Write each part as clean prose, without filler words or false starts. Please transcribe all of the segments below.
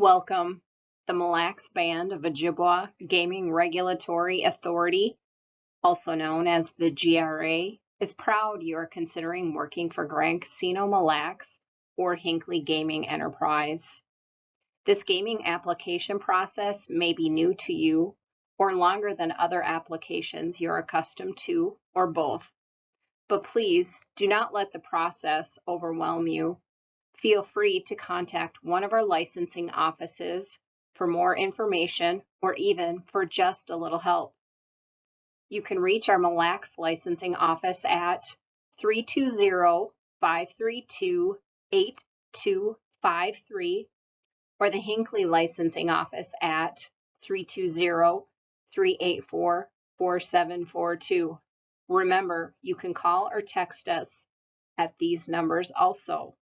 Welcome. The Mille Lacs Band of Ojibwa Gaming Regulatory Authority, also known as the GRA, is proud you are considering working for Grand Casino Mille Lacs or Hinckley Gaming Enterprise. This gaming application process may be new to you or longer than other applications you're accustomed to, or both. But please do not let the process overwhelm you. Feel free to contact one of our licensing offices for more information or even for just a little help. You can reach our Mille Lacs licensing office at 320-532-8253 or the Hinckley licensing office at 320-384-4742. Remember, you can call or text us at these numbers also.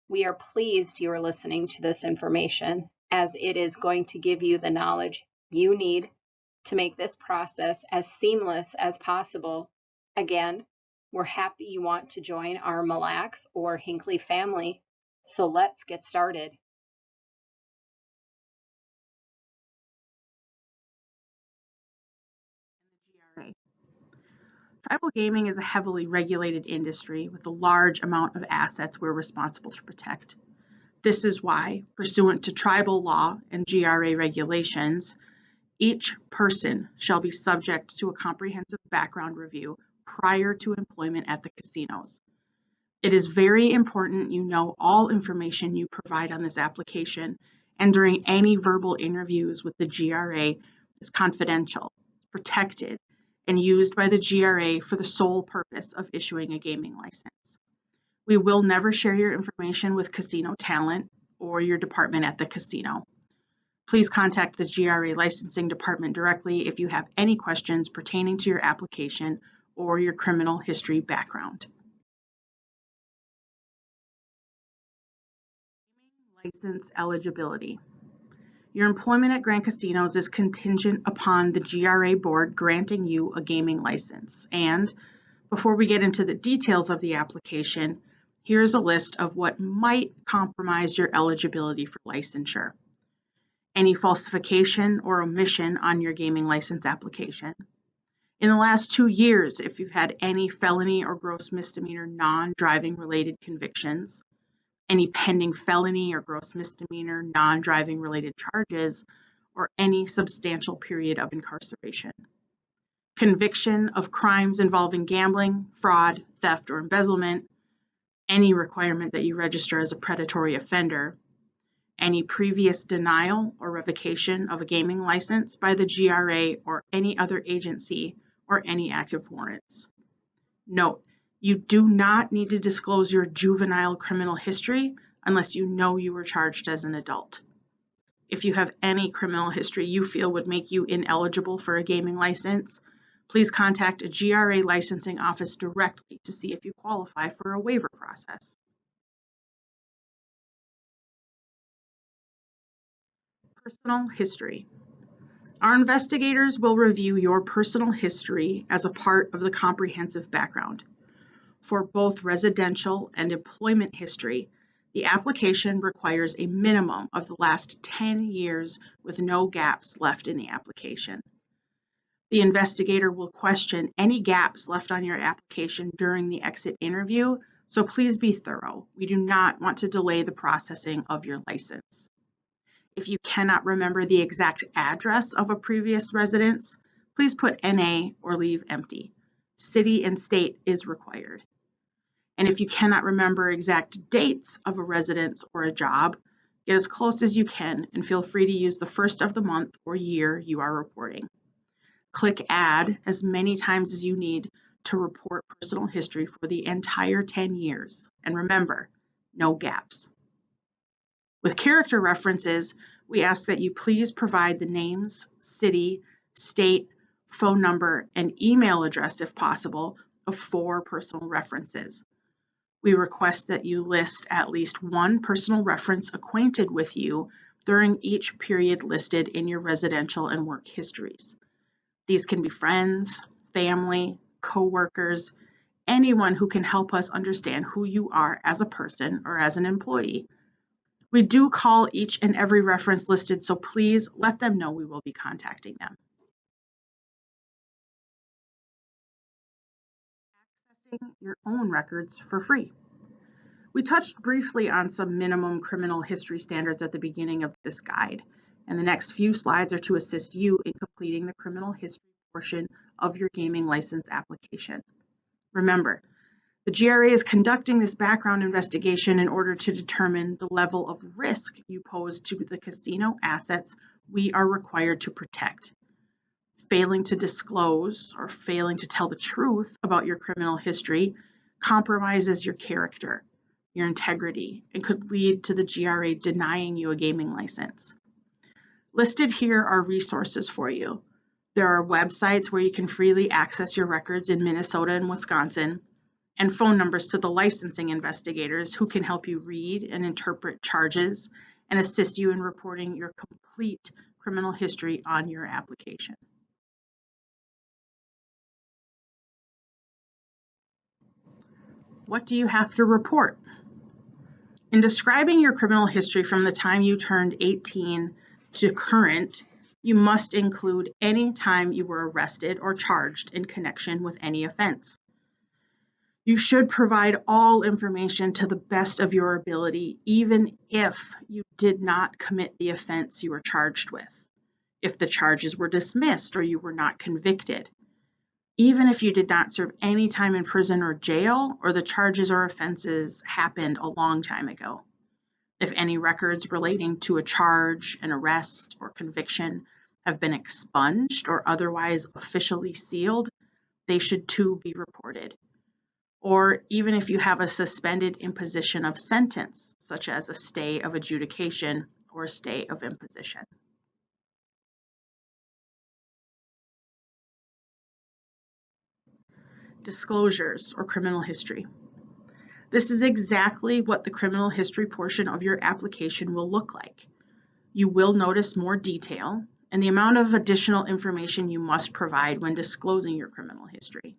We are pleased you are listening to this information, as it is going to give you the knowledge you need to make this process as seamless as possible. Again, we're happy you want to join our Mille Lacs or Hinckley family, so let's get started. GRA. Tribal gaming is a heavily regulated industry with a large amount of assets we're responsible to protect. This is why, pursuant to tribal law and GRA regulations, each person shall be subject to a comprehensive background review prior to employment at the casinos. It is very important you know all information you provide on this application and during any verbal interviews with the GRA is confidential, protected, and used by the GRA for the sole purpose of issuing a gaming license. We will never share your information with casino talent or your department at the casino. Please contact the GRA licensing department directly if you have any questions pertaining to your application or your criminal history background. License eligibility. Your employment at Grand Casinos is contingent upon the GRA board granting you a gaming license. And before we get into the details of the application, here's a list of what might compromise your eligibility for licensure. Any falsification or omission on your gaming license application. In the last 2 years, if you've had any felony or gross misdemeanor non-driving related convictions, any pending felony or gross misdemeanor non-driving related charges, or any substantial period of incarceration. Conviction of crimes involving gambling, fraud, theft, or embezzlement, any requirement that you register as a predatory offender, any previous denial or revocation of a gaming license by the GRA or any other agency, or any active warrants. Note, you do not need to disclose your juvenile criminal history unless you know you were charged as an adult. If you have any criminal history you feel would make you ineligible for a gaming license, please contact a GRA licensing office directly to see if you qualify for a waiver process. Personal history. Our investigators will review your personal history as a part of the comprehensive background. For both residential and employment history, the application requires a minimum of the last 10 years with no gaps left in the application. The investigator will question any gaps left on your application during the exit interview, so please be thorough. We do not want to delay the processing of your license. If you cannot remember the exact address of a previous residence, please put NA or leave empty. City and state is required. And if you cannot remember exact dates of a residence or a job, get as close as you can and feel free to use the first of the month or year you are reporting. Click Add as many times as you need to report personal history for the entire 10 years. And remember, no gaps. With character references, we ask that you please provide the names, city, state, phone number, and email address if possible of 4 personal references. We request that you list at least one personal reference acquainted with you during each period listed in your residential and work histories. These can be friends, family, coworkers, anyone who can help us understand who you are as a person or as an employee. We do call each and every reference listed, so please let them know we will be contacting them. Accessing your own records for free. We touched briefly on some minimum criminal history standards at the beginning of this guide, and the next few slides are to assist you in completing the criminal history portion of your gaming license application. Remember, the GRA is conducting this background investigation in order to determine the level of risk you pose to the casino assets we are required to protect. Failing to disclose or failing to tell the truth about your criminal history compromises your character, your integrity, and could lead to the GRA denying you a gaming license. Listed here are resources for you. There are websites where you can freely access your records in Minnesota and Wisconsin, and phone numbers to the licensing investigators who can help you read and interpret charges and assist you in reporting your complete criminal history on your application. What do you have to report? In describing your criminal history from the time you turned 18 to current, you must include any time you were arrested or charged in connection with any offense. You should provide all information to the best of your ability, even if you did not commit the offense you were charged with, if the charges were dismissed or you were not convicted, even if you did not serve any time in prison or jail, or the charges or offenses happened a long time ago. If any records relating to a charge, an arrest, or conviction have been expunged or otherwise officially sealed, they should too be reported. Or even if you have a suspended imposition of sentence, such as a stay of adjudication or a stay of imposition. Disclosures or criminal history. This is exactly what the criminal history portion of your application will look like. You will notice more detail and the amount of additional information you must provide when disclosing your criminal history.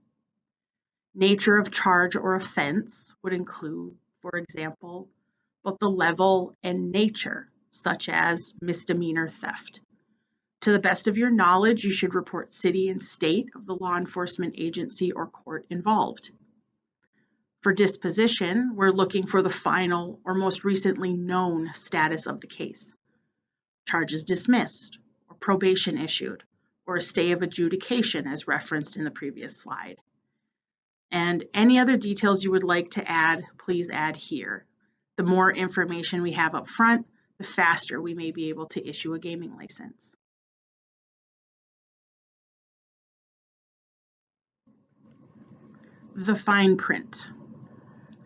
Nature of charge or offense would include, for example, both the level and nature, such as misdemeanor theft. To the best of your knowledge, you should report city and state of the law enforcement agency or court involved. For disposition, we're looking for the final or most recently known status of the case. Charges dismissed, or probation issued, or a stay of adjudication as referenced in the previous slide. And any other details you would like to add, please add here. The more information we have up front, the faster we may be able to issue a gaming license. The fine print.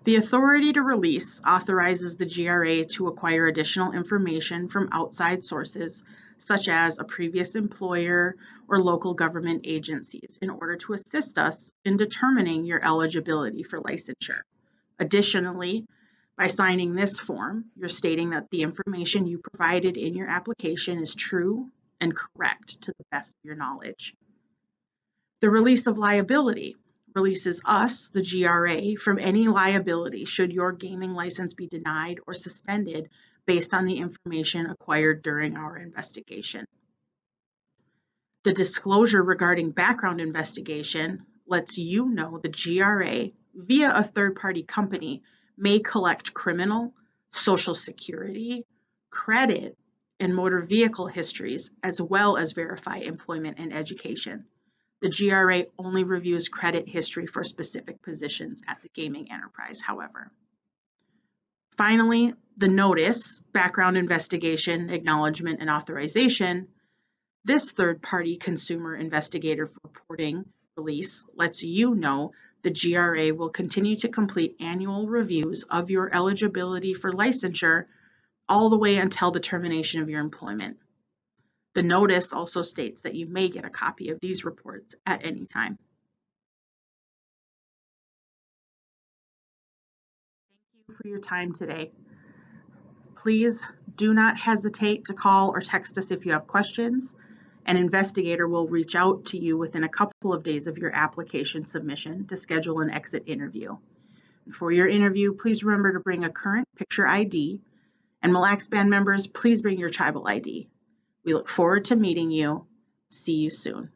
The authority to release authorizes the GRA to acquire additional information from outside sources, such as a previous employer or local government agencies, in order to assist us in determining your eligibility for licensure. Additionally, by signing this form, you're stating that the information you provided in your application is true and correct to the best of your knowledge. The release of liability releases us, the GRA, from any liability should your gaming license be denied or suspended based on the information acquired during our investigation. The disclosure regarding background investigation lets you know the GRA, via a third-party company, may collect criminal, Social Security, credit, and motor vehicle histories, as well as verify employment and education. The GRA only reviews credit history for specific positions at the gaming enterprise, however. Finally, the notice, background investigation, acknowledgement, and authorization. This third-party consumer investigative reporting release lets you know the GRA will continue to complete annual reviews of your eligibility for licensure all the way until the termination of your employment. The notice also states that you may get a copy of these reports at any time. Thank you for your time today. Please do not hesitate to call or text us if you have questions. An investigator will reach out to you within a couple of days of your application submission to schedule an exit interview. For your interview, please remember to bring a current picture ID And Mille Lacs Band members, please bring your tribal ID. We look forward to meeting you. See you soon.